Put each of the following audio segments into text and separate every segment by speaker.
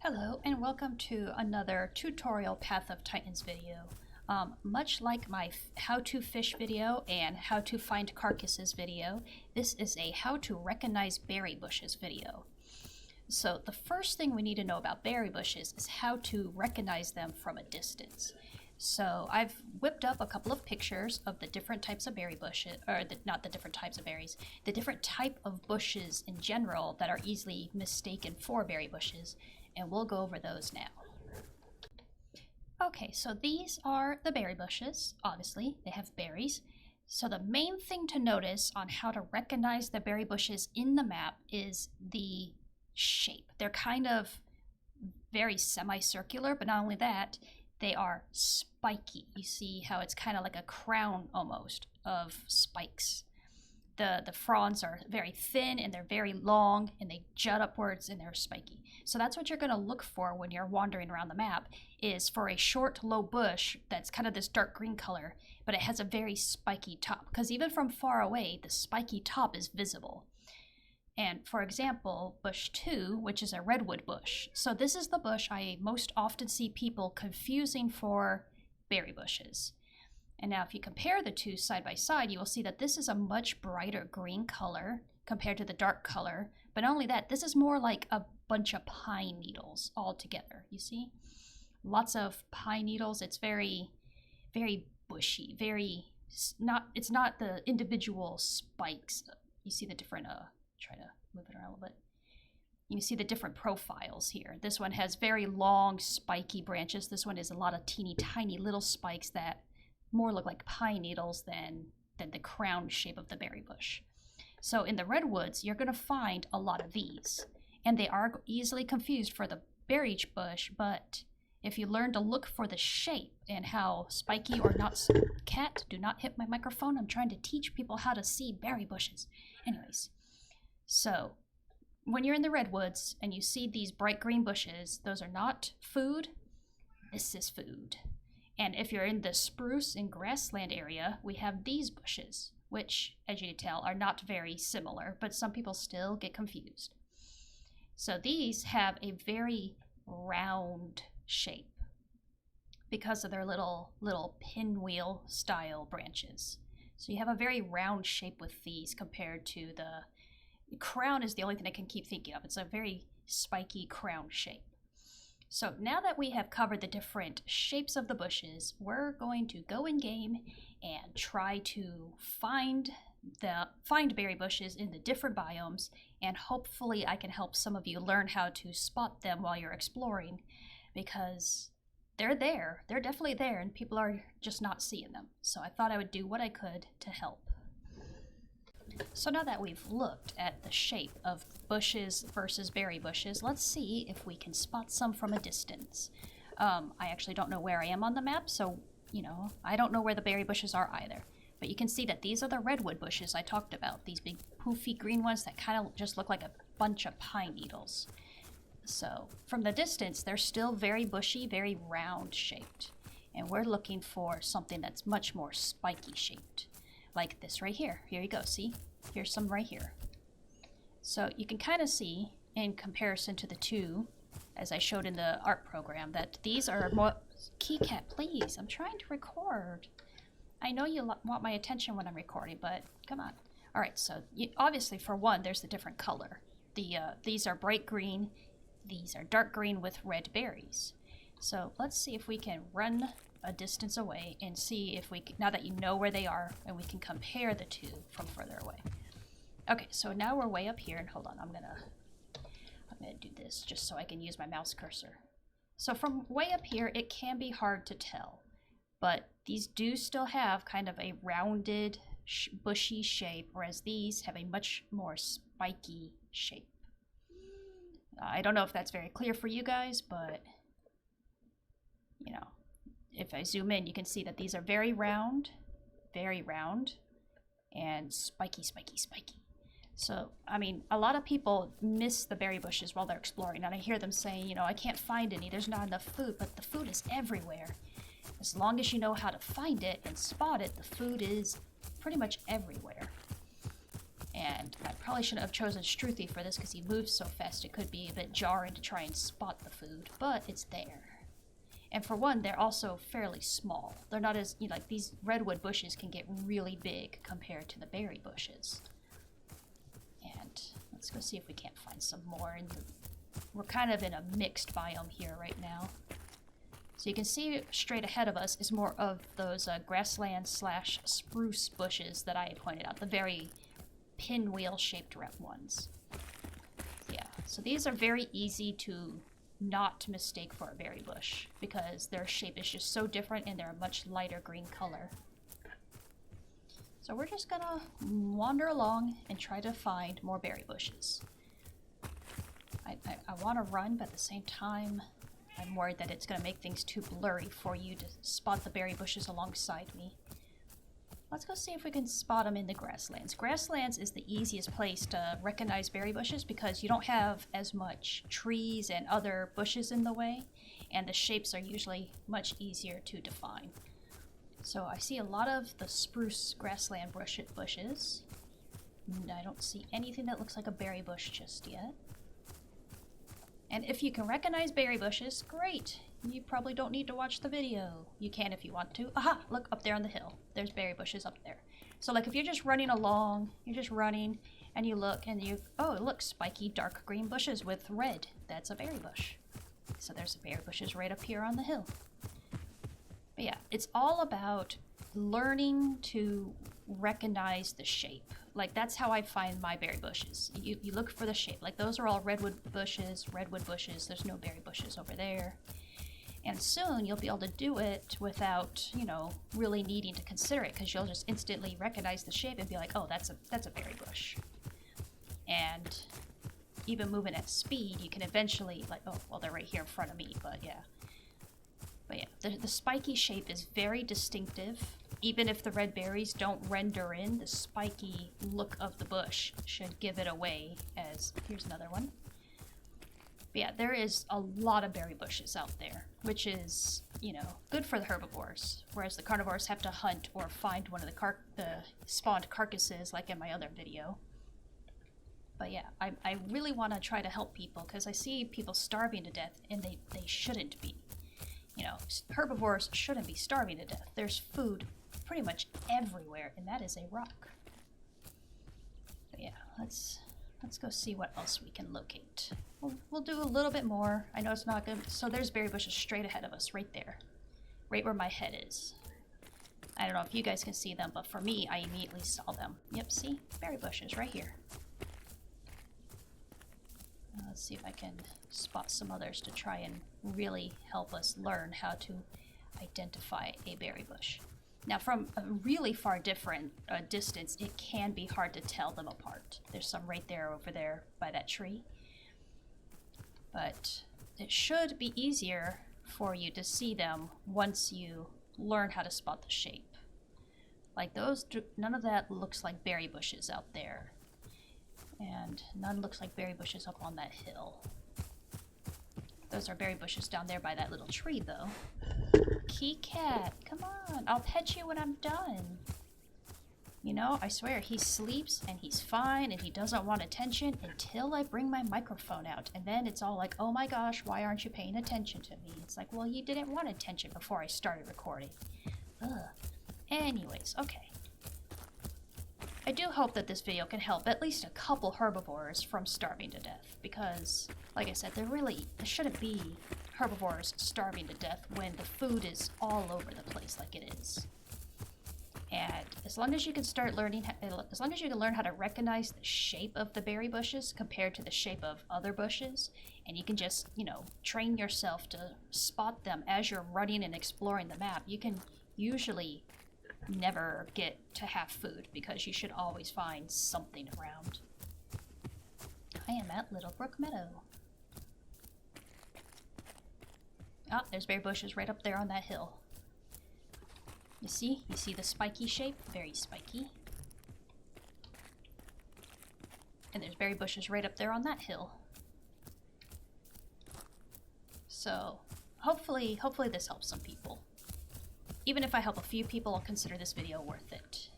Speaker 1: Hello and welcome to another tutorial Path of Titans video. Much like my how to fish video and how to find carcasses video, this is a how to recognize berry bushes video. So the first thing we need to know about berry bushes is how to recognize them from a distance. So I've whipped up a couple of pictures of the different types of berry bushes, or not the different types of berries, the different type of bushes in general that are easily mistaken for berry bushes, and we'll go over those now. Okay, so these are the berry bushes. Obviously, they have berries. So the main thing to notice on how to recognize the berry bushes in the map is the shape. They're kind of very semicircular, but not only that, they are spiky. You see how it's kind of like a crown almost of spikes. The fronds are very thin and they're very long and they jut upwards and they're spiky. So that's what you're going to look for when you're wandering around the map, is for a short, low bush that's kind of this dark green color, but it has a very spiky top, because even from far away, the spiky top is visible. And for example, bush 2, which is a redwood bush. So this is the bush I most often see people confusing for berry bushes. And now if you compare the two side by side, you will see that this is a much brighter green color compared to the dark color. But not only that, this is more like a bunch of pine needles all together, you see? Lots of pine needles. It's very, very bushy, it's not the individual spikes. You see the different, try to move it around a little bit. You see the different profiles here. This one has very long, spiky branches. This one is a lot of teeny tiny little spikes that more look like pine needles than the crown shape of the berry bush. So in the redwoods, you're going to find a lot of these, and they are easily confused for the berry bush, but if you learn to look for the shape and how spiky or not, cat, do not hit my microphone, I'm trying to teach people how to see berry bushes. Anyways, so when you're in the redwoods and you see these bright green bushes, those are not food, this is food. And if you're in the spruce and grassland area, we have these bushes, which, as you can tell, are not very similar, but some people still get confused. So these have a very round shape because of their little pinwheel style branches. So you have a very round shape with these compared to the crown is the only thing I can keep thinking of. It's a very spiky crown shape. So now that we have covered the different shapes of the bushes, we're going to go in game and try to find berry bushes in the different biomes, and hopefully I can help some of you learn how to spot them while you're exploring, because they're there. They're definitely there, and people are just not seeing them. So I thought I would do what I could to help. So now that we've looked at the shape of bushes versus berry bushes, let's see if we can spot some from a distance. I actually don't know where I am on the map, so, I don't know where the berry bushes are either. But you can see that these are the redwood bushes I talked about, these big poofy green ones that kind of just look like a bunch of pine needles. So from the distance, they're still very bushy, very round shaped. And we're looking for something that's much more spiky shaped. Like this right here. Here you go, see? Here's some right here. So you can kind of see, in comparison to the two, as I showed in the art program, that these are more... Keycat, please, I'm trying to record. I know you want my attention when I'm recording, but come on. All right, so obviously for one, there's the different color. These are bright green, these are dark green with red berries. So let's see if we can run a distance away and see if we, now that you know where they are, and we can compare the two from further away. Okay, so now we're way up here, and hold on, I'm gonna do this just so I can use my mouse cursor. So from way up here, it can be hard to tell, but these do still have kind of a rounded, bushy shape, whereas these have a much more spiky shape. I don't know if that's very clear for you guys, but if I zoom in, you can see that these are very round, and spiky, spiky, spiky. So, I mean, a lot of people miss the berry bushes while they're exploring, and I hear them saying, I can't find any, there's not enough food, but the food is everywhere. As long as you know how to find it and spot it, the food is pretty much everywhere. And I probably shouldn't have chosen Struthy for this because he moves so fast it could be a bit jarring to try and spot the food, but it's there. And for one, they're also fairly small. They're not as, you know, like these redwood bushes can get really big compared to the berry bushes. And let's go see if we can't find some more. And we're kind of in a mixed biome here right now. So you can see straight ahead of us is more of those grassland / spruce bushes that I had pointed out, the very pinwheel-shaped ones. Yeah, so these are very easy to not mistake for a berry bush because their shape is just so different and they're a much lighter green color. So we're just gonna wander along and try to find more berry bushes. I want to run, but at the same time I'm worried that it's gonna make things too blurry for you to spot the berry bushes alongside me. Let's go see if we can spot them in the grasslands. Grasslands is the easiest place to recognize berry bushes because you don't have as much trees and other bushes in the way, and the shapes are usually much easier to define. So I see a lot of the spruce grassland bushes. And I don't see anything that looks like a berry bush just yet. And if you can recognize berry bushes, great. You probably don't need to watch the video. You can if you want to. Aha! Look, up there on the hill. There's berry bushes up there. So like if you're just running along, you're just running, and you look and you... Oh, look, spiky dark green bushes with red. That's a berry bush. So there's berry bushes right up here on the hill. But yeah, it's all about learning to recognize the shape. Like that's how I find my berry bushes. You look for the shape. Like those are all redwood bushes. There's no berry bushes over there. And soon you'll be able to do it without, you know, really needing to consider it because you'll just instantly recognize the shape and be like, oh, that's a berry bush. And even moving at speed, you can eventually, like, oh, well, they're right here in front of me, but yeah. But yeah, the spiky shape is very distinctive. Even if the red berries don't render in, the spiky look of the bush should give it away as... Here's another one. But yeah, there is a lot of berry bushes out there, which is, you know, good for the herbivores, whereas the carnivores have to hunt or find one of the spawned carcasses, like in my other video. But yeah, I really want to try to help people, because I see people starving to death, and they shouldn't be. You know, herbivores shouldn't be starving to death. There's food pretty much everywhere, and that is a rock. But yeah, let's go see what else we can locate. We'll do a little bit more. I know it's not good. So there's berry bushes straight ahead of us, right there. Right where my head is. I don't know if you guys can see them, but for me, I immediately saw them. Yep, see? Berry bushes right here. Let's see if I can spot some others to try and really help us learn how to identify a berry bush. Now, from a really far distance, it can be hard to tell them apart. There's some right there over there by that tree. But it should be easier for you to see them once you learn how to spot the shape. Like those, none of that looks like berry bushes out there. And none looks like berry bushes up on that hill. Those are berry bushes down there by that little tree, though. Key cat, come on, I'll pet you when I'm done. You know, I swear, he sleeps and he's fine and he doesn't want attention until I bring my microphone out. And then it's all like, oh my gosh, why aren't you paying attention to me? It's like, well, you didn't want attention before I started recording. Ugh. Anyways, okay. I do hope that this video can help at least a couple herbivores from starving to death, because, like I said, there shouldn't be herbivores starving to death when the food is all over the place like it is. And as long as you can learn how to recognize the shape of the berry bushes compared to the shape of other bushes, and you can just, you know, train yourself to spot them as you're running and exploring the map, you can usually never get to have food because you should always find something around. I am at Little Brook Meadow. Ah, there's berry bushes right up there on that hill. You see the spiky shape? Very spiky. And there's berry bushes right up there on that hill. So, hopefully this helps some people. Even if I help a few people, I'll consider this video worth it.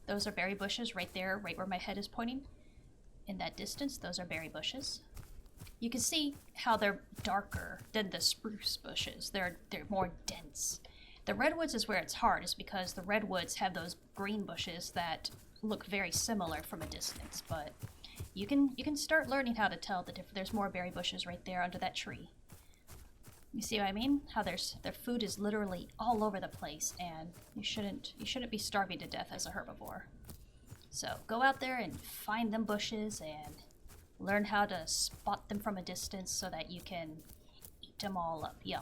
Speaker 1: Those are berry bushes right there, right where my head is pointing. In that distance, those are berry bushes. You can see how they're darker than the spruce bushes. They're more dense. The redwoods is where it's hard, is because the redwoods have those green bushes that look very similar from a distance, but you can start learning how to tell the difference. There's more berry bushes right there under that tree. You see what I mean? How their food is literally all over the place, and you shouldn't be starving to death as a herbivore. So go out there and find them bushes and learn how to spot them from a distance so that you can eat them all up. Yum.